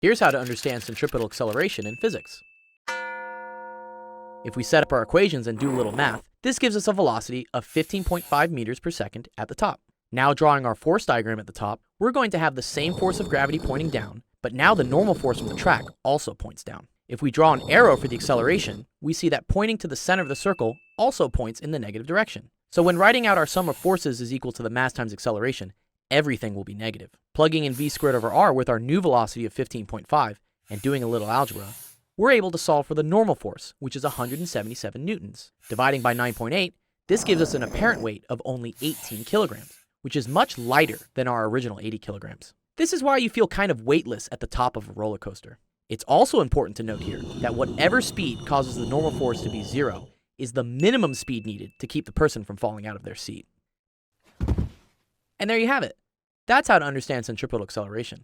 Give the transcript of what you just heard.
Here's how to understand centripetal acceleration in physics. If we set up our equations and do a little math, this gives us a velocity of 15.5 meters per second at the top. Now drawing our force diagram at the top, we're going to have the same force of gravity pointing down, but now the normal force from the track also points down. If we draw an arrow for the acceleration, we see that pointing to the center of the circle also points in the negative direction. So when writing out our sum of forces is equal to the mass times acceleration, everything will be negative. Plugging in v squared over r with our new velocity of 15.5 and doing a little algebra, we're able to solve for the normal force, which is 177 newtons. Dividing by 9.8, this gives us an apparent weight of only 18 kilograms, which is much lighter than our original 80 kilograms. This is why you feel kind of weightless at the top of a roller coaster. It's also important to note here that whatever speed causes the normal force to be 0 is the minimum speed needed to keep the person from falling out of their seat. And there you have it. That's how to understand centripetal acceleration.